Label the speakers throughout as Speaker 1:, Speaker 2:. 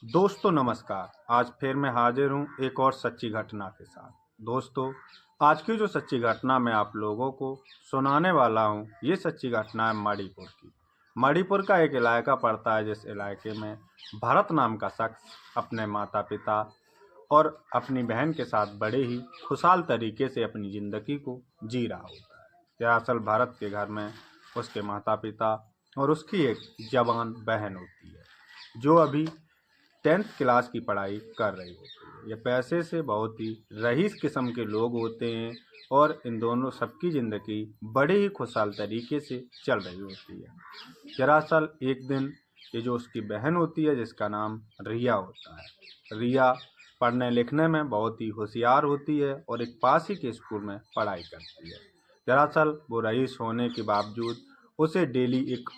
Speaker 1: दोस्तों नमस्कार। आज फिर मैं हाजिर हूँ एक और सच्ची घटना के साथ। दोस्तों, आज की जो सच्ची घटना मैं आप लोगों को सुनाने वाला हूँ, ये सच्ची घटना है मणिपुर की। मणिपुर का एक इलाका पड़ता है जिस इलाके में भरत नाम का शख्स अपने माता पिता और अपनी बहन के साथ बड़े ही खुशहाल तरीके से अपनी ज़िंदगी को जी रहा होता है। दरअसल भरत के घर में उसके माता पिता और उसकी एक जवान बहन होती है जो अभी 10th क्लास की पढ़ाई कर रही होती है। ये पैसे से बहुत ही रईस किस्म के लोग होते हैं और इन दोनों सबकी ज़िंदगी बड़े ही खुशहाल तरीके से चल रही होती है। दरअसल एक दिन ये जो उसकी बहन होती है जिसका नाम रिया होता है, रिया पढ़ने लिखने में बहुत ही होशियार होती है और एक पास ही के स्कूल में पढ़ाई करती है। दरअसल वो रईस होने के बावजूद उसे डेली एक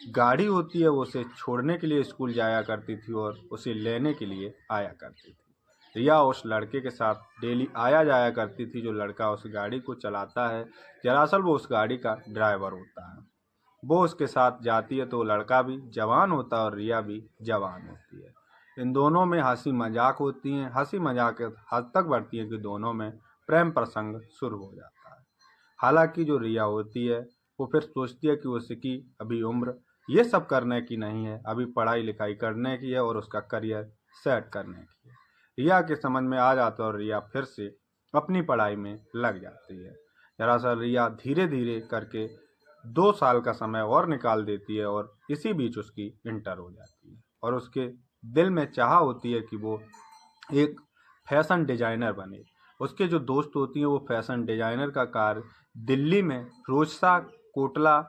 Speaker 1: गाड़ी होती है, वो उसे छोड़ने के लिए स्कूल जाया करती थी और उसे लेने के लिए आया करती थी। रिया उस लड़के के साथ डेली आया जाया करती थी जो लड़का उस गाड़ी को चलाता है। दरअसल वो उस गाड़ी का ड्राइवर होता है। वो उसके साथ जाती है तो लड़का भी जवान होता है और रिया भी जवान होती है। इन दोनों में हंसी मजाक होती है, हंसी मजाक हद तक बढ़ती है कि दोनों में प्रेम प्रसंग शुरू हो जाता है। हालांकि जो रिया होती है वो फिर सोचती है कि उसकी अभी उम्र ये सब करने की नहीं है, अभी पढ़ाई लिखाई करने की है और उसका करियर सेट करने की है। रिया के समझ में आ जाता है और रिया फिर से अपनी पढ़ाई में लग जाती है। दरअसल रिया धीरे धीरे करके 2 साल का समय और निकाल देती है और इसी बीच उसकी इंटर हो जाती है और उसके दिल में चाह होती है कि वो एक फैशन डिजाइनर बने। उसके जो दोस्त होती हैं वो फैशन डिजाइनर का कार्य दिल्ली में रोजसा कोटला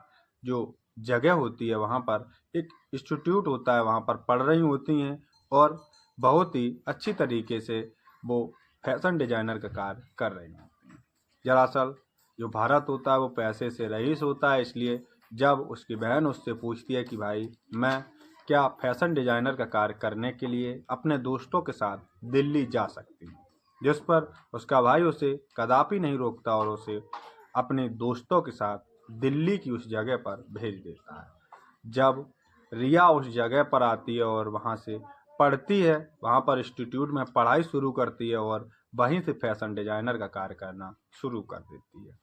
Speaker 1: जो जगह होती है वहाँ पर एक इंस्टीट्यूट होता है, वहाँ पर पढ़ रही होती हैं और बहुत ही अच्छी तरीके से वो फैशन डिजाइनर का कार्य कर रही होती हैं। दरअसल जो भारत होता है वो पैसे से रईस होता है, इसलिए जब उसकी बहन उससे पूछती है कि भाई मैं क्या फैशन डिजाइनर का कार्य करने के लिए अपने दोस्तों के साथ दिल्ली जा सकती हूँ, जिस पर उसका भाई उसे कदापि नहीं रोकता और उसे अपने दोस्तों के साथ दिल्ली की उस जगह पर भेज देता है। जब रिया उस जगह पर आती है और वहाँ से पढ़ती है, वहाँ पर इंस्टीट्यूट में पढ़ाई शुरू करती है और वहीं से फैशन डिजाइनर का कार्य करना शुरू कर देती है।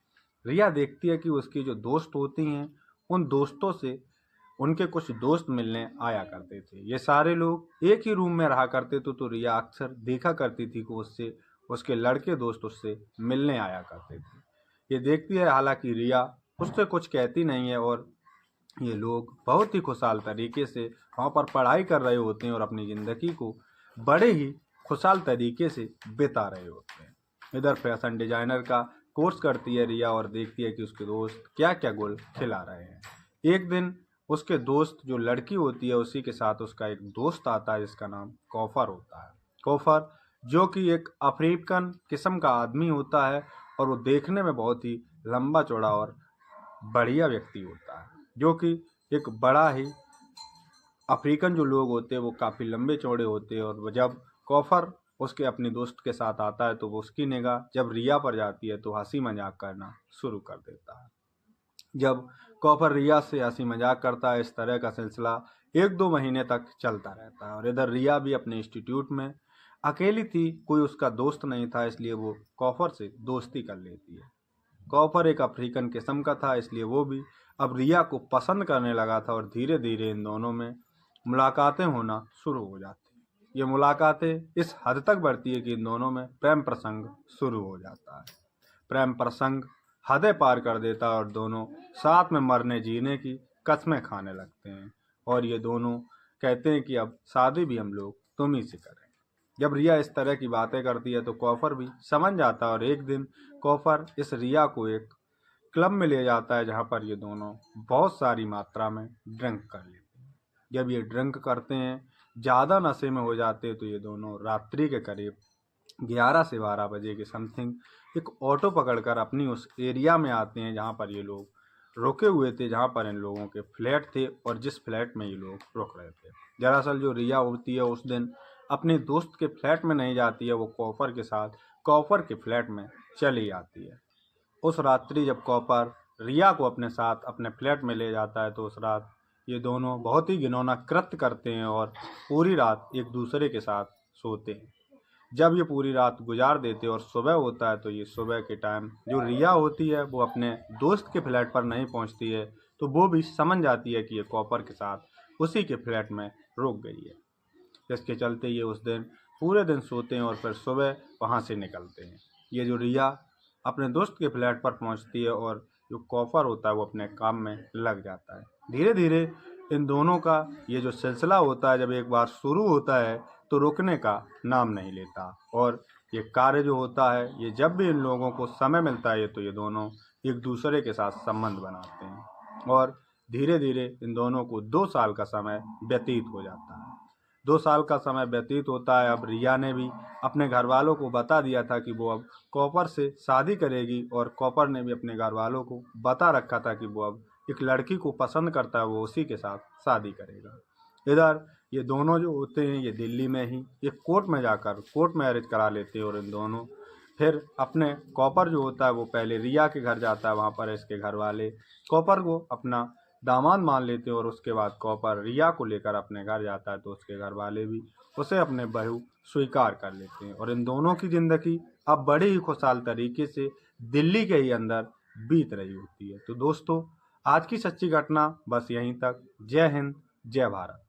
Speaker 1: रिया देखती है कि उसकी जो दोस्त होती हैं उन दोस्तों से उनके कुछ दोस्त मिलने आया करते थे। ये सारे लोग एक ही रूम में रहा करते थे तो रिया अक्सर देखा करती थी कि उससे उसके लड़के दोस्त उससे मिलने आया करते थे। ये देखती है, हालांकि रिया उससे कुछ कहती नहीं है और ये लोग बहुत ही खुशहाल तरीके से वहाँ पर पढ़ाई कर रहे होते हैं और अपनी ज़िंदगी को बड़े ही खुशहाल तरीके से बिता रहे होते हैं। इधर फैशन डिजाइनर का कोर्स करती है रिया और देखती है कि उसके दोस्त क्या क्या गोल खिला रहे हैं। एक दिन उसके दोस्त जो लड़की होती है उसी के साथ उसका एक दोस्त आता है जिसका नाम कौफर होता है। कौफर जो कि एक अफ्रीकन किस्म का आदमी होता है और वो देखने में बहुत ही लंबा चौड़ा और बढ़िया व्यक्ति होता है, जो कि एक बड़ा ही अफ्रीकन जो लोग होते हैं वो काफ़ी लंबे चौड़े होते हैं और जब कौफर उसके अपने दोस्त के साथ आता है तो वो उसकी निगाह जब रिया पर जाती है तो हंसी मजाक करना शुरू कर देता है। जब कौफर रिया से हंसी मजाक करता है, इस तरह का सिलसिला 1-2 महीने तक चलता रहता है और इधर रिया भी अपने इंस्टीट्यूट में अकेली थी, कोई उसका दोस्त नहीं था, इसलिए वो कौफर से दोस्ती कर लेती है। कॉपर एक अफ्रीकन किस्म का था, इसलिए वो भी अब रिया को पसंद करने लगा था और धीरे धीरे इन दोनों में मुलाकातें होना शुरू हो जाती। ये मुलाकातें इस हद तक बढ़ती है कि इन दोनों में प्रेम प्रसंग शुरू हो जाता है। प्रेम प्रसंग हदें पार कर देता है और दोनों साथ में मरने जीने की कस्में खाने लगते हैं और ये दोनों कहते हैं कि अब शादी भी हम लोग तुम ही से करें। जब रिया इस तरह की बातें करती है तो कौफर भी समझ जाता है और एक दिन कौफर इस रिया को एक क्लब में ले जाता है जहाँ पर ये दोनों बहुत सारी मात्रा में ड्रिंक कर लेते हैं। जब ये ड्रिंक करते हैं, ज़्यादा नशे में हो जाते हैं, तो ये दोनों रात्रि के करीब 11 से 12 बजे के समथिंग एक ऑटो पकड़कर अपनी उस एरिया में आते हैं जहाँ पर ये लोग रुके हुए थे, जहाँ पर इन लोगों के फ्लैट थे और जिस फ्लैट में ये लोग रुक रहे थे। दरअसल जो रिया होती है उस दिन अपने दोस्त के फ्लैट में नहीं जाती है, वो कॉपर के साथ कॉपर के फ्लैट में चली आती है। उस रात्रि जब कॉपर रिया को अपने साथ अपने फ्लैट में ले जाता है तो उस रात ये दोनों बहुत ही घिनौना कृत्य करते हैं और पूरी रात एक दूसरे के साथ सोते हैं। जब ये पूरी रात गुजार देते और सुबह होता है तो ये सुबह के टाइम जो रिया होती है वो अपने दोस्त के फ्लैट पर नहीं पहुंचती है, तो वो भी समझ जाती है कि ये कॉपर के साथ उसी के फ्लैट में रुक गई है। जिसके चलते ये उस दिन पूरे दिन सोते हैं और फिर सुबह वहाँ से निकलते हैं। ये जो रिया अपने दोस्त के फ्लैट पर पहुँचती है और जो कॉपर होता है वो अपने काम में लग जाता है। धीरे धीरे इन दोनों का ये जो सिलसिला होता है जब एक बार शुरू होता है तो रुकने का नाम नहीं लेता, और ये कार्य जो होता है ये जब भी इन लोगों को समय मिलता है तो ये दोनों एक दूसरे के साथ संबंध बनाते हैं और धीरे धीरे इन दोनों को 2 साल का समय व्यतीत हो जाता है। 2 साल का समय व्यतीत होता है। अब रिया ने भी अपने घर वालों को बता दिया था कि वो अब कॉपर से शादी करेगी, और कॉपर ने भी अपने घर वालों को बता रखा था कि वो अब एक लड़की को पसंद करता है, वो उसी के साथ शादी करेगा। इधर ये दोनों जो होते हैं ये दिल्ली में ही एक कोर्ट में जाकर कोर्ट मैरिज करा लेते हैं, और इन दोनों फिर अपने कॉपर जो होता है वो पहले रिया के घर जाता है। वहाँ पर इसके घर वाले कॉपर को अपना दामाद मान लेते हैं, और उसके बाद कॉपर रिया को लेकर अपने घर जाता है तो उसके घर वाले भी उसे अपने बहू स्वीकार कर लेते हैं, और इन दोनों की ज़िंदगी अब बड़े ही खुशहाल तरीके से दिल्ली के ही अंदर बीत रही होती है। तो दोस्तों, आज की सच्ची घटना बस यहीं तक। जय हिंद, जय भारत।